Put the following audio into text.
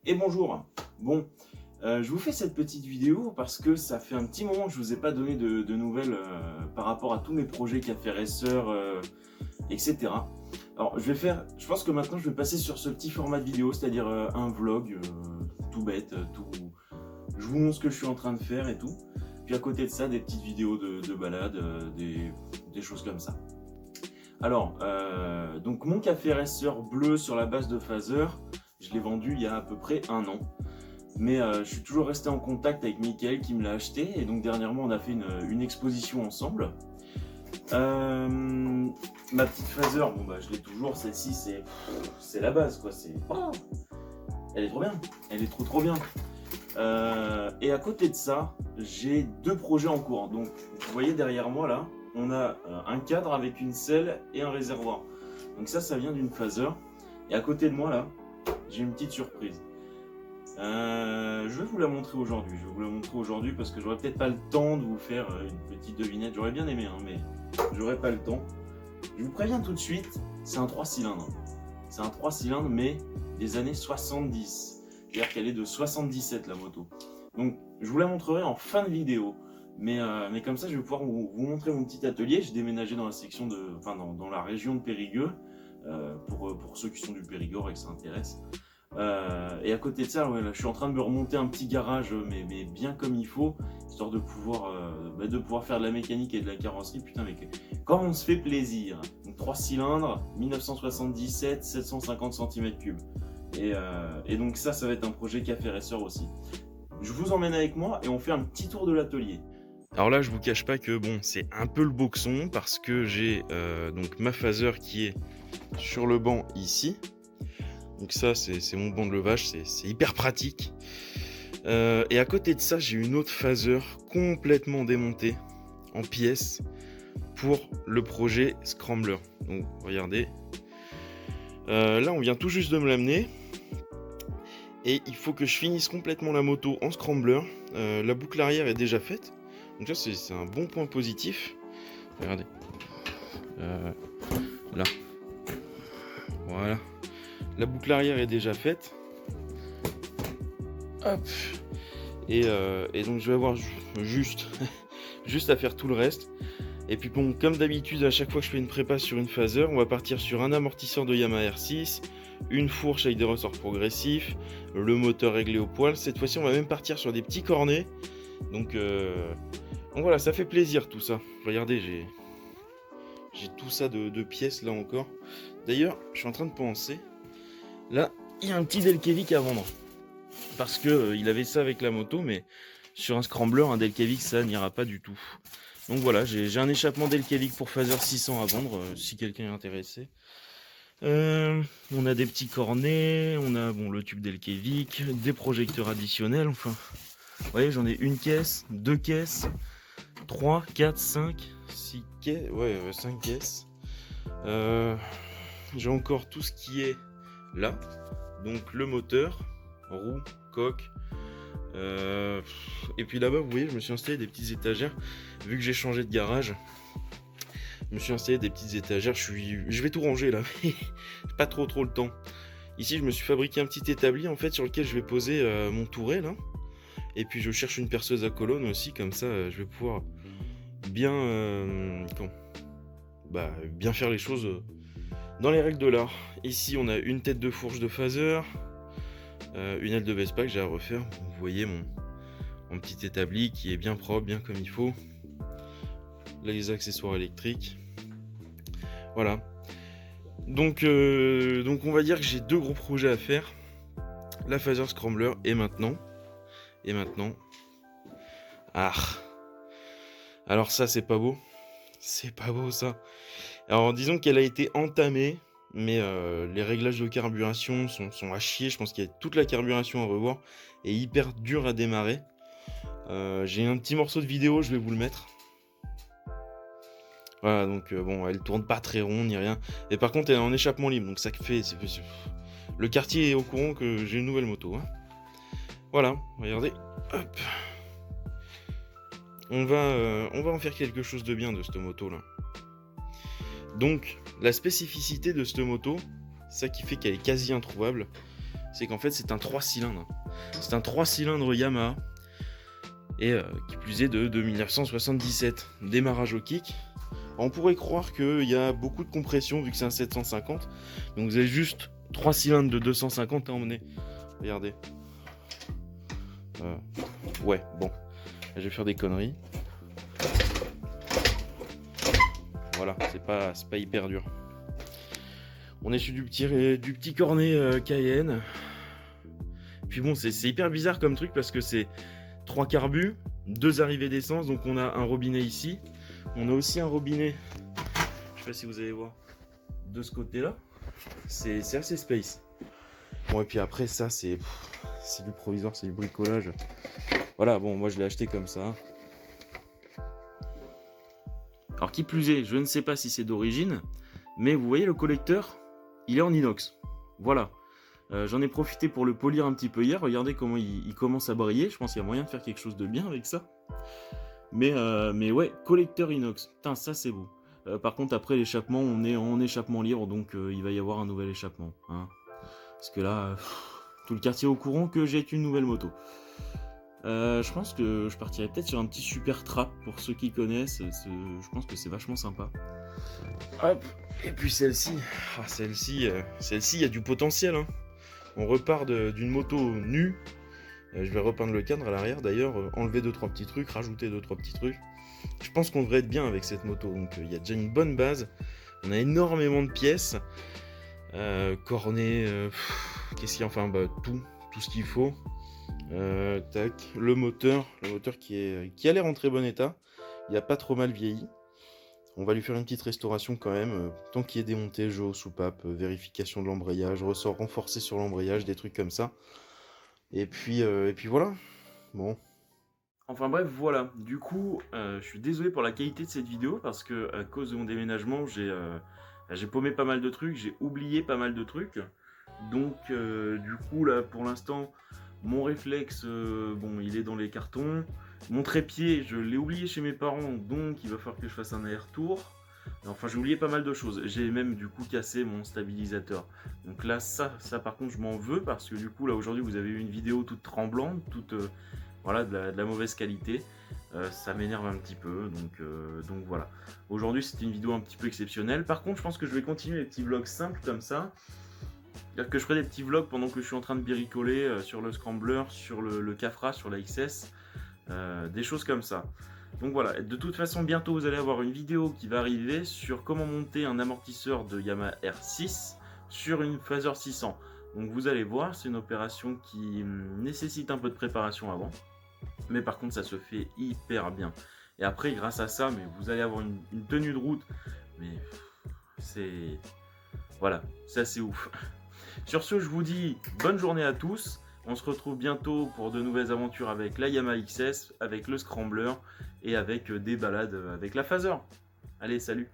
Et bonjour. Bon, je vous fais cette petite vidéo parce que ça fait un petit moment que je vous ai pas donné de nouvelles par rapport à tous mes projets café racer, etc. Alors je pense que maintenant je vais passer sur ce petit format de vidéo, c'est-à-dire un vlog tout bête, je vous montre ce que je suis en train de faire et tout. Puis à côté de ça, des petites vidéos de balade, des choses comme ça. Alors, donc mon café racer bleu sur la base de phaser, je l'ai vendu il y a à peu près 1 an. Mais je suis toujours resté en contact avec Mickaël qui me l'a acheté. Et donc dernièrement, on a fait une exposition ensemble. Ma petite phaser, bon bah je l'ai toujours. Celle-ci, c'est la base quoi. Elle est trop bien. Elle est trop bien. Et à côté de ça, j'ai 2 projets en cours. Donc vous voyez derrière moi là, on a un cadre avec une selle et un réservoir. Donc ça vient d'une phaser. Et à côté de moi là, j'ai une petite surprise. Je vais vous la montrer aujourd'hui. Parce que j'aurais peut-être pas le temps de vous faire une petite devinette. J'aurais bien aimé, hein, mais j'aurais pas le temps. Je vous préviens tout de suite, c'est un 3 cylindres. C'est un 3 cylindres, mais des années 70. C'est-à-dire qu'elle est de 77 la moto. Donc je vous la montrerai en fin de vidéo. Mais comme ça, je vais pouvoir vous montrer mon petit atelier. J'ai déménagé dans la section dans la région de Périgueux. Pour ceux qui sont du Périgord et que ça intéresse. Et à côté de ça, ouais, là, je suis en train de me remonter un petit garage, mais bien comme il faut, histoire de pouvoir faire de la mécanique et de la carrosserie. Putain, mais comme on se fait plaisir. Donc 3 cylindres, 1977, 750 cm3. Et donc ça va être un projet café racer aussi. Je vous emmène avec moi et on fait un petit tour de l'atelier. Alors là, je vous cache pas que bon, c'est un peu le boxon parce que j'ai donc ma phaser qui est sur le banc ici. Donc ça, c'est mon banc de levage, c'est hyper pratique. Et à côté de ça, j'ai une autre phaser complètement démontée en pièces pour le projet Scrambler. Donc regardez, là on vient tout juste de me l'amener. Et il faut que je finisse complètement la moto en Scrambler. La boucle arrière est déjà faite. Donc ça c'est un bon point positif. Regardez. Là. Voilà. La boucle arrière est déjà faite. Hop. Et donc je vais avoir juste à faire tout le reste. Et puis bon, comme d'habitude, à chaque fois que je fais une prépa sur une phaser, on va partir sur un amortisseur de Yamaha R6, une fourche avec des ressorts progressifs, le moteur réglé au poil. Cette fois-ci, on va même partir sur des petits cornets. Donc voilà, ça fait plaisir tout ça. Regardez, j'ai tout ça de pièces là encore. D'ailleurs, je suis en train de penser. Là, il y a un petit Delkevic à vendre. Parce que il avait ça avec la moto, mais sur un Scrambler, un Delkevic, ça n'ira pas du tout. Donc voilà, j'ai un échappement Delkevic pour Phaser 600 à vendre, si quelqu'un est intéressé. On a des petits cornets, on a le tube Delkevic, des projecteurs additionnels, enfin. Vous voyez, j'en ai une caisse, 2 caisses, 3, 4, 5, 6 caisses, 5 caisses. J'ai encore tout ce qui est là, donc le moteur, roue, coque, et puis là-bas vous voyez je me suis installé des petites étagères, vu que j'ai changé de garage, je me suis installé des petites étagères, je vais tout ranger là, mais pas trop le temps. Ici je me suis fabriqué un petit établi en fait sur lequel je vais poser mon touret là, et puis je cherche une perceuse à colonne aussi, comme ça je vais pouvoir bien bien faire les choses dans les règles de l'art. Ici on a une tête de fourche de phaser, une aile de Vespa que j'ai à refaire. Vous voyez mon petit établi qui est bien propre, bien comme il faut. Là les accessoires électriques. Voilà. Donc on va dire que j'ai 2 gros projets à faire. La phaser Scrambler et maintenant. Ah. Alors ça c'est pas beau. C'est pas beau ça. Alors disons qu'elle a été entamée, mais les réglages de carburation sont à chier. Je pense qu'il y a toute la carburation à revoir et hyper dur à démarrer. J'ai un petit morceau de vidéo, je vais vous le mettre. Voilà, donc bon, elle tourne pas très rond ni rien. Et par contre, elle est en échappement libre, donc ça fait... Le quartier est au courant que j'ai une nouvelle moto. Hein. Voilà, regardez. Hop. on va en faire quelque chose de bien de cette moto là. Donc la spécificité de cette moto, ça qui fait qu'elle est quasi introuvable, c'est qu'en fait c'est un 3 cylindres. C'est un 3 cylindres Yamaha, et qui plus est de 1977. Démarrage au kick. Alors, on pourrait croire qu'il y a beaucoup de compression vu que c'est un 750, donc vous avez juste 3 cylindres de 250 à emmener. Regardez. Ouais, bon. Je vais faire des conneries. Voilà, c'est pas hyper dur. On est sur du petit cornet Cayenne. Puis bon, c'est hyper bizarre comme truc parce que c'est 3 carbus, 2 arrivées d'essence, donc on a un robinet ici. On a aussi un robinet, je sais pas si vous allez voir, de ce côté-là. C'est assez space. Bon, et puis après, ça, c'est du provisoire, c'est du bricolage. Voilà, bon, moi je l'ai acheté comme ça. Alors, qui plus est, je ne sais pas si c'est d'origine, mais vous voyez le collecteur, il est en inox. Voilà. J'en ai profité pour le polir un petit peu hier. Regardez comment il commence à briller. Je pense qu'il y a moyen de faire quelque chose de bien avec ça. Mais ouais, collecteur inox. Putain, ça c'est beau. Par contre, après l'échappement, on est en échappement libre, donc il va y avoir un nouvel échappement. Hein. Parce que là, tout le quartier est au courant que j'ai une nouvelle moto. Je pense que je partirai peut-être sur un petit super trap pour ceux qui connaissent. Je pense que c'est vachement sympa. Hop. Et puis celle-ci, celle-ci, il y a du potentiel. Hein. On repart d'une moto nue. Je vais repeindre le cadre à l'arrière d'ailleurs, enlever 2-3 petits trucs, rajouter 2-3 petits trucs. Je pense qu'on devrait être bien avec cette moto. Donc il y a déjà une bonne base. On a énormément de pièces. Cornet, qu'est-ce qu'il y a, enfin tout ce qu'il faut. Tac, le moteur qui a l'air en très bon état. Il a pas trop mal vieilli. On va lui faire une petite restauration quand même, tant qu'il est démonté, jeu aux soupapes, vérification de l'embrayage, ressort renforcé sur l'embrayage, des trucs comme ça. Et puis voilà. Bon. Enfin bref, voilà. Du coup, je suis désolé pour la qualité de cette vidéo parce que à cause de mon déménagement, j'ai paumé pas mal de trucs, j'ai oublié pas mal de trucs. Donc du coup là, pour l'instant, mon réflexe, bon, il est dans les cartons. Mon trépied, je l'ai oublié chez mes parents, donc il va falloir que je fasse un aller-retour. Enfin, j'ai oublié pas mal de choses. J'ai même du coup cassé mon stabilisateur. Donc là, ça par contre, je m'en veux parce que du coup, là aujourd'hui, vous avez eu une vidéo toute tremblante, toute voilà, de la mauvaise qualité. Ça m'énerve un petit peu, donc voilà. Aujourd'hui, c'était une vidéo un petit peu exceptionnelle. Par contre, je pense que je vais continuer les petits vlogs simples comme ça. C'est-à-dire que je ferai des petits vlogs pendant que je suis en train de bricoler sur le Scrambler, sur le Cafra, sur la XS. Des choses comme ça. Donc voilà, de toute façon bientôt vous allez avoir une vidéo qui va arriver sur comment monter un amortisseur de Yamaha R6 sur une Phaser 600. Donc vous allez voir, c'est une opération qui nécessite un peu de préparation avant, mais par contre ça se fait hyper bien. Et après grâce à ça, mais vous allez avoir une tenue de route, mais c'est... Voilà, c'est assez ouf. Sur ce, je vous dis bonne journée à tous. On se retrouve bientôt pour de nouvelles aventures avec la Yamaha XS, avec le Scrambler et avec des balades avec la Phaser. Allez, salut!